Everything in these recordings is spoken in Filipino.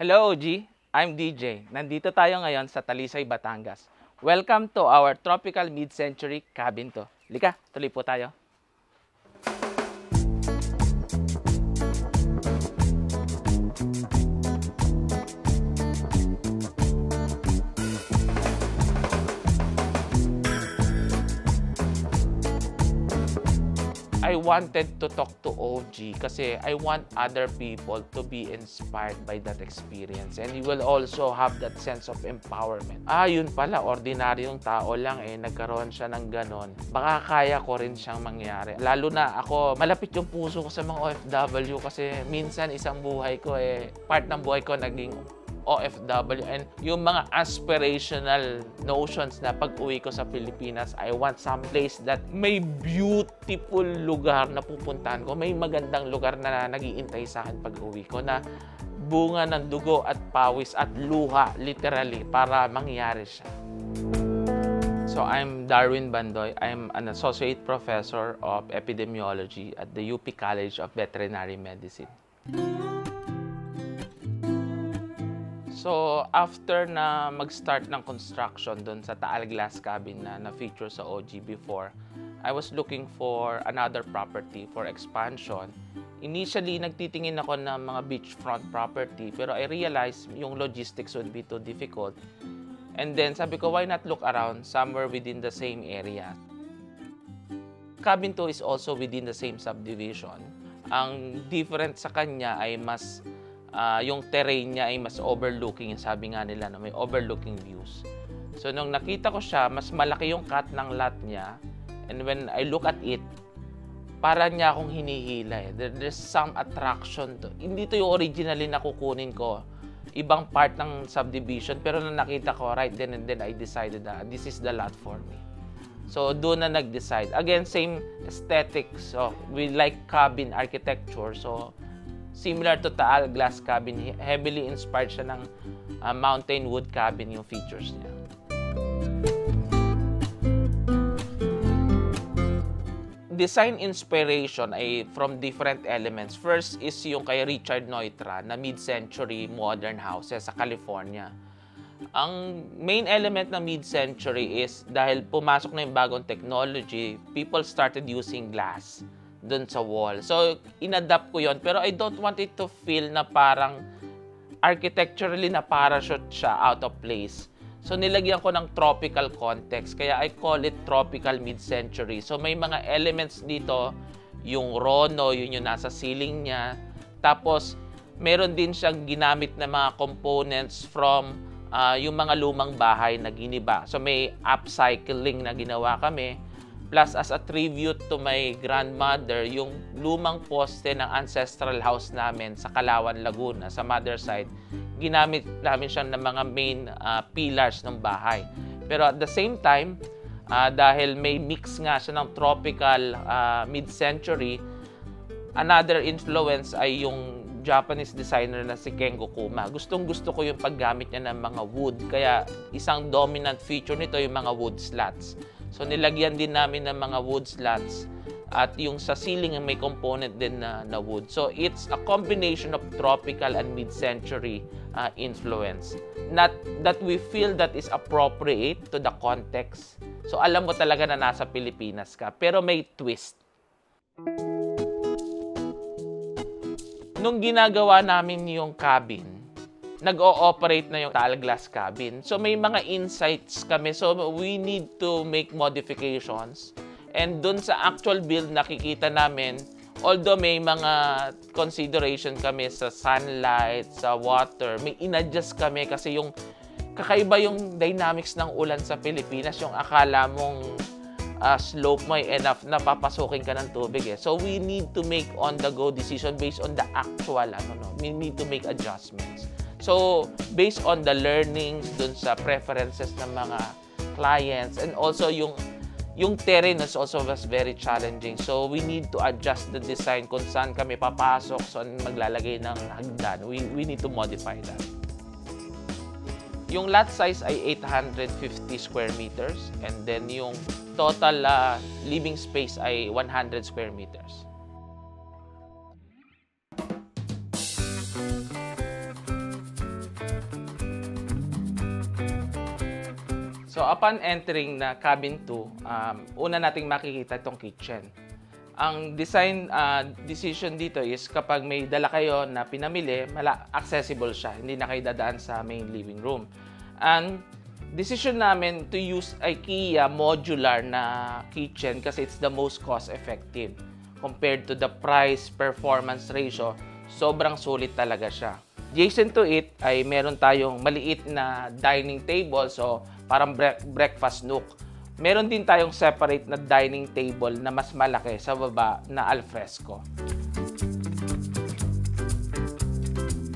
Hello, OG. I'm DJ. Nandito tayo ngayon sa Talisay, Batangas. Welcome to our tropical mid-century cabin to. Lika, tuloy po tayo. I wanted to talk to OG kasi I want other people to be inspired by that experience, and you will also have that sense of empowerment. Yun pala, ordinaryong tao lang nagkaroon siya ng ganon. Baka kaya ko rin siyang mangyari. Lalo na ako, malapit yung puso ko sa mga OFW kasi minsan isang buhay ko part ng buhay ko naging OFW, and yung mga aspirational notions na pag-uwi ko sa Pilipinas, I want some place that may beautiful lugar na pupuntahan ko, may magandang lugar na nag-iintay sa akin pag-uwi ko na bunga ng dugo at pawis at luha, literally, para mangyari siya. So I'm Darwin Bandoy. I'm an associate professor of epidemiology at the UP College of Veterinary Medicine. So, after na mag-start ng construction doon sa Taal Glass Cabin na na-feature sa OG before, I was looking for another property for expansion. Initially, nagtitingin ako ng mga beachfront property, pero I realized yung logistics would be too difficult. And then, sabi ko, why not look around somewhere within the same area? Cabin 2 is also within the same subdivision. Ang different sa kanya ay mas yung terrain niya ay mas overlooking, sabi nga nila na may overlooking views. So nung nakita ko siya, mas malaki yung cut ng lot niya, and when I look at it, para niya akong hinihila. There's some attraction to. Hindi to yung originally na kukunin ko, ibang part ng subdivision, pero nung nakita ko right then and then, I decided that this is the lot for me. So doon na nag-decide. Again, same aesthetics. So we like cabin architecture, so similar to Taal Glass Cabin, heavily inspired siya ng mountain wood cabin yung features niya. Design inspiration ay from different elements. First is yung kay Richard Neutra na mid-century modern houses sa California. Ang main element ng mid-century is dahil pumasok na yung bagong technology, people started using glass dun sa wall. So, inadapt ko yon, pero I don't want it to feel na parang architecturally na parachute siya out of place. So, nilagyan ko ng tropical context. Kaya I call it tropical mid-century. So, may mga elements dito, yung Rono, yun yung nasa ceiling niya. Tapos, meron din siyang ginamit na mga components from yung mga lumang bahay na giniba. So, may upcycling na ginawa kami. Plus, as a tribute to my grandmother, yung lumang poste ng ancestral house namin sa Calauan, Laguna, sa mother side, ginamit namin siya ng mga main pillars ng bahay. Pero at the same time, dahil may mix nga siya ng tropical mid-century, another influence ay yung Japanese designer na si Kengo Kuma. Gustong-gusto ko yung paggamit niya ng mga wood. Kaya isang dominant feature nito yung mga wood slats. So, nilagyan din namin ng mga wood slats at yung sa ceiling may component din na wood. So, it's a combination of tropical and mid-century influence. Not that we feel that is appropriate to the context. So, alam mo talaga na nasa Pilipinas ka, pero may twist. Nung ginagawa namin yung cabin, nag-o-operate na yung Taal Glass Cabin. So, may mga insights kami. So, we need to make modifications. And dun sa actual build, nakikita namin, although may mga consideration kami sa sunlight, sa water, may in-adjust kami kasi yung kakaiba yung dynamics ng ulan sa Pilipinas. Yung akala mong slope mo ay enough na papasukin ka ng tubig. So, we need to make on-the-go decision based on the actual, we need to make adjustments. So, based on the learnings dun sa preferences ng mga clients, and also yung terrain is also was very challenging. So, we need to adjust the design kung saan kami papasok, saan maglalagay ng hagdan. We need to modify that. Yung lot size ay 850 square meters, and then yung total living space ay 100 square meters. So upon entering na cabin 2, una nating makikita itong kitchen. Ang design decision dito is kapag may dala kayo na pinamili, accessible siya. Hindi na kayo dadaan sa main living room. And decision namin to use IKEA modular na kitchen kasi it's the most cost-effective. Compared to the price-performance ratio, sobrang sulit talaga siya. Adjacent to it ay meron tayong maliit na dining table, so parang breakfast nook. Meron din tayong separate na dining table na mas malaki sa baba na alfresco.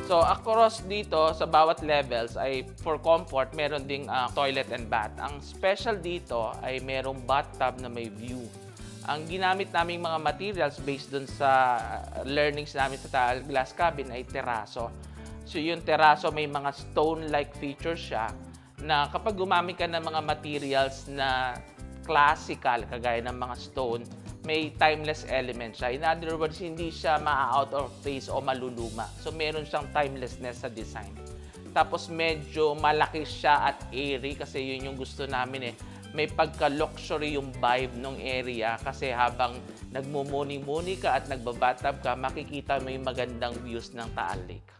So across dito sa bawat levels ay for comfort meron ding toilet and bath. Ang special dito ay merong bathtub na may view. Ang ginamit naming mga materials based dun sa learnings namin sa Taal Glass Cabin ay teraso. So yung teraso may mga stone-like features siya na kapag gumamit ka ng mga materials na classical, kagaya ng mga stone, may timeless element siya. In other words, hindi siya ma-out of phase o maluluma. So meron siyang timelessness sa design. Tapos medyo malaki siya at airy kasi yun yung gusto namin eh. May pagka-luxury yung vibe ng area kasi habang nagmumuni-muni ka at nagbabathtub ka, makikita mo yung magandang views ng Taal Lake.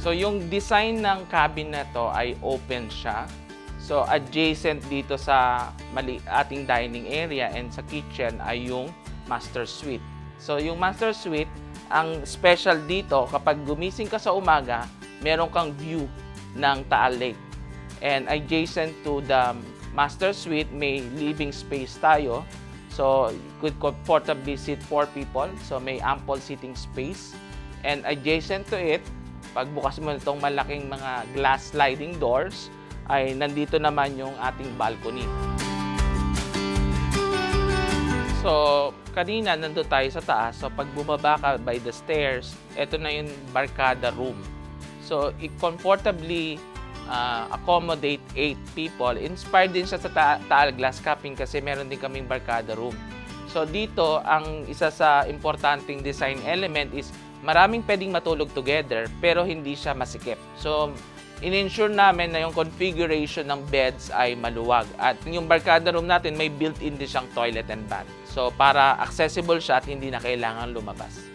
So yung design ng cabin na to ay open siya. So adjacent dito sa ating dining area and sa kitchen ay yung master suite. So yung master suite, ang special dito kapag gumising ka sa umaga, meron kang view ng Taal Lake. And adjacent to the master suite, may living space tayo. So, you could comfortably sit 4 people. So, may ample seating space. And adjacent to it, pagbukas mo itong malaking mga glass sliding doors, ay nandito naman yung ating balcony. So, kanina nandito tayo sa taas. So, pag bumaba ka by the stairs, ito na yung barkada room. So, comfortably accommodate 8 people. Inspired din siya sa Taal Glass Cabin kasi meron din kaming barkada room. So dito, ang isa sa importanteng design element is maraming pwedeng matulog together pero hindi siya masikip. So in-ensure namin na yung configuration ng beds ay maluwag. At yung barkada room natin may built-in din siyang toilet and bath. So para accessible siya at hindi na kailangan lumabas.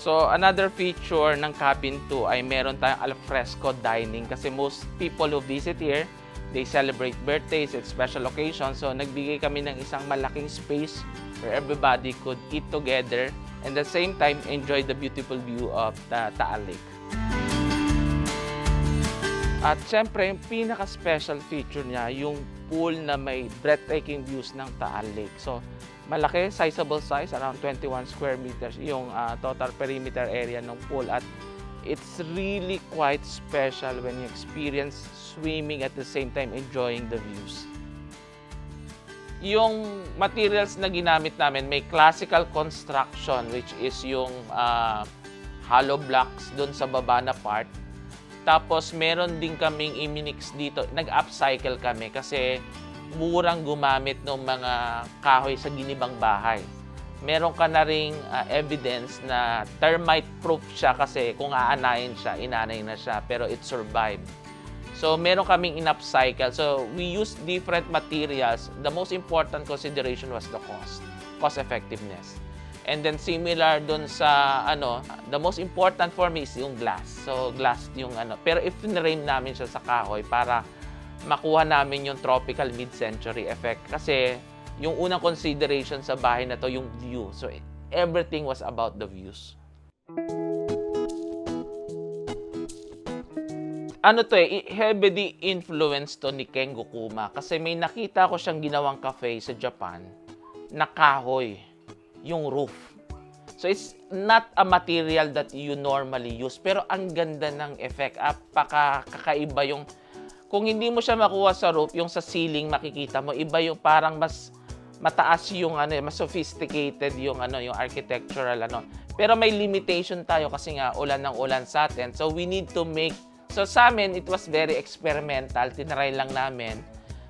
So, another feature ng cabin 2 ay meron tayong alfresco dining kasi most people who visit here, they celebrate birthdays and special occasions. So, nagbigay kami ng isang malaking space where everybody could eat together and at the same time enjoy the beautiful view of the Taal Lake. At syempre, yung pinaka-special feature niya, yung pool na may breathtaking views ng Taal Lake. So, malaki, sizable size, around 21 square meters yung total perimeter area ng pool at it's really quite special when you experience swimming at the same time enjoying the views. Yung materials na ginamit namin, may classical construction which is yung hollow blocks dun sa baba na part. Tapos meron din kaming i-mix dito, nag-upcycle kami kasi murang gumamit ng mga kahoy sa ginibang bahay. Meron ka na ring evidence na termite proof siya kasi kung aanayin siya, inanay na siya, pero it survived. So, meron kaming in-upcycle. So, we used different materials. The most important consideration was the cost effectiveness. And then similar dun sa the most important for me is yung glass. So, glass yung pero if in-frame namin siya sa kahoy para makuha namin yung tropical mid-century effect kasi yung unang consideration sa bahay na to yung view. So everything was about the views. Heavily influenced to ni Ken Gokuma kasi may nakita ko siyang ginawang cafe sa Japan na kahoy yung roof. So it's not a material that you normally use pero ang ganda ng effect. Kakaiba yung kung hindi mo siya makuha sa roof, yung sa ceiling makikita mo, iba yung parang mas mataas yung mas sophisticated yung yung architectural Pero may limitation tayo kasi nga ulan ng ulan sa atin. So we need to make sa amin it was very experimental, tinry lang namin.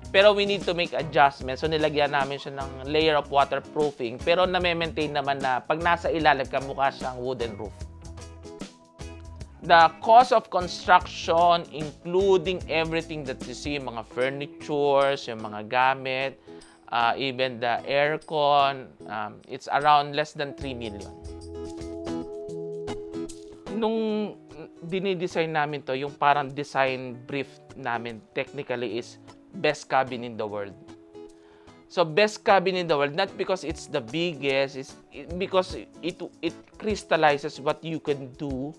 Pero we need to make adjustments. So nilagyan namin siya ng layer of waterproofing, pero na-maintain naman na pag nasa ilalim ka mukha siyang wooden roof. The cost of construction, including everything that you see, mga furnitures, yung mga gamit, even the aircon, it's around less than 3 million. Nung dinidesign namin to, yung parang design brief namin technically is best cabin in the world. So best cabin in the world, not because it's the biggest, because it crystallizes what you can do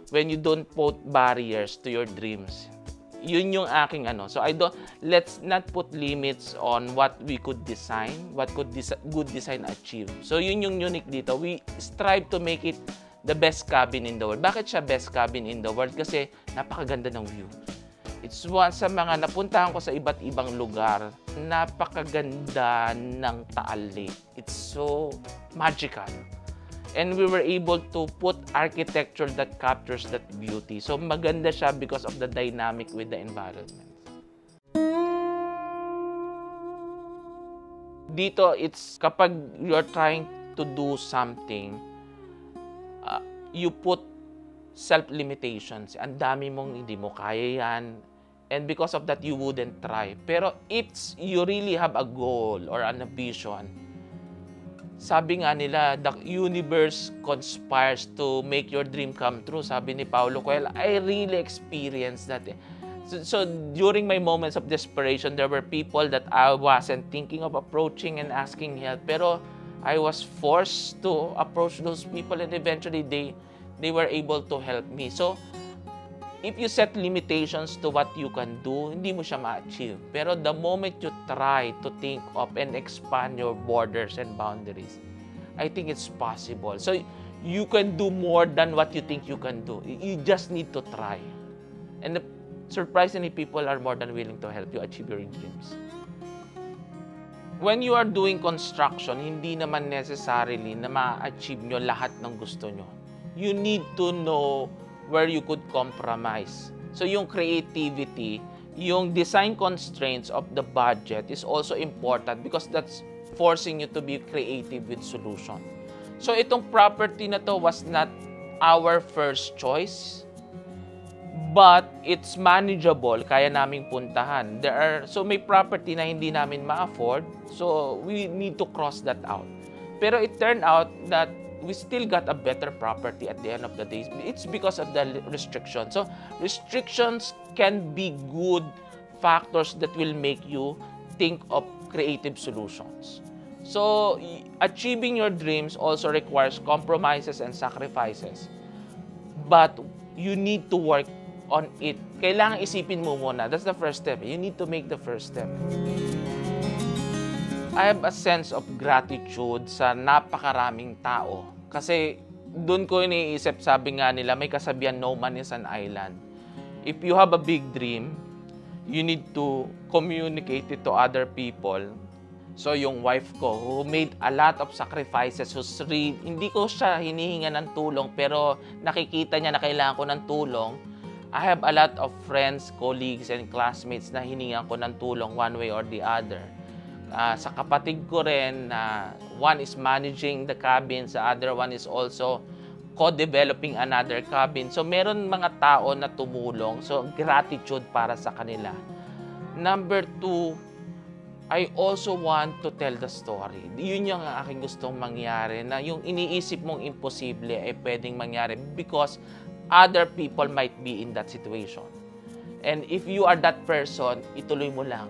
when you don't put barriers to your dreams. Yun yung aking ano. So let's not put limits on what we could design, what could good design achieve. So yun yung unique dito. We strive to make it the best cabin in the world. Bakit siya best cabin in the world? Kasi napakaganda ng view. It's one sa mga napuntahan ko sa iba't ibang lugar. Napakaganda ng Taal Lake. It's so magical. And we were able to put architecture that captures that beauty. So maganda siya because of the dynamic with the environment. Dito, it's kapag you're trying to do something, you put self-limitations. Ang dami mong hindi mo kaya yan. And because of that, you wouldn't try. Pero if you really have a goal or an ambition, sabi nga nila, the universe conspires to make your dream come true. Sabi ni Paulo Coelho, I really experienced that. So during my moments of desperation, there were people that I wasn't thinking of approaching and asking help. Pero I was forced to approach those people, and eventually they were able to help me. So if you set limitations to what you can do, hindi mo siya ma-achieve. Pero the moment you try to think of and expand your borders and boundaries, I think it's possible. So you can do more than what you think you can do. You just need to try. And surprisingly, people are more than willing to help you achieve your dreams. When you are doing construction, hindi naman necessarily na ma-achieve nyo lahat ng gusto nyo. You need to know where you could compromise. So yung creativity, yung design constraints of the budget is also important because that's forcing you to be creative with solution. So itong property na to was not our first choice, but it's manageable, kaya naming puntahan. So may property na hindi namin ma-afford, so we need to cross that out. Pero it turned out that we still got a better property at the end of the day. It's because of the restrictions. So restrictions can be good factors that will make you think of creative solutions. So achieving your dreams also requires compromises and sacrifices. But you need to work on it. Kailangan isipin mo muna. That's the first step. You need to make the first step. I have a sense of gratitude sa napakaraming tao. Kasi doon ko iniisip, sabi nga nila, may kasabihan, no man is an island. If you have a big dream, you need to communicate it to other people. So yung wife ko, who made a lot of sacrifices, hindi ko siya hinihinga ng tulong, pero nakikita niya na kailangan ko ng tulong. I have a lot of friends, colleagues, and classmates na hiningan ko ng tulong one way or the other. Sa kapatid ko rin, one is managing the cabin, sa other one is also co-developing another cabin. So meron mga tao na tumulong. So gratitude para sa kanila. Number 2, I also want to tell the story. Yun yung aking gustong mangyari, na yung iniisip mong imposible ay pwedeng mangyari because other people might be in that situation. And if you are that person, ituloy mo lang.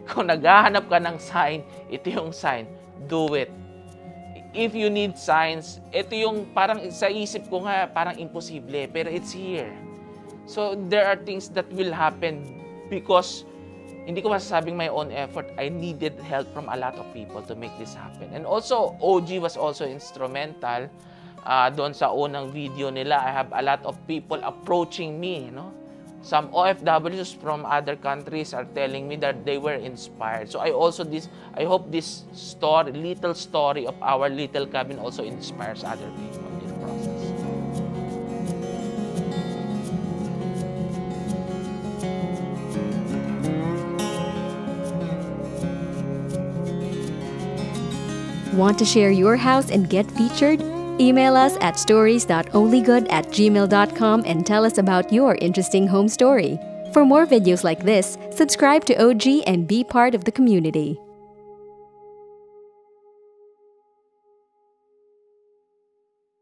Kung naghahanap ka ng sign, ito yung sign. Do it. If you need signs, ito yung parang sa isip ko nga, parang imposible, pero it's here. So there are things that will happen because hindi ko masasabing my own effort. I needed help from a lot of people to make this happen. And also, OG was also instrumental. Doon sa unang video nila, I have a lot of people approaching me, no? Some OFWs from other countries are telling me that they were inspired. So I hope this story, little story of our little cabin also inspires other people in the process. Want to share your house and get featured? Email us at stories.onlygood@gmail.com and tell us about your interesting home story. For more videos like this, subscribe to OG and be part of the community.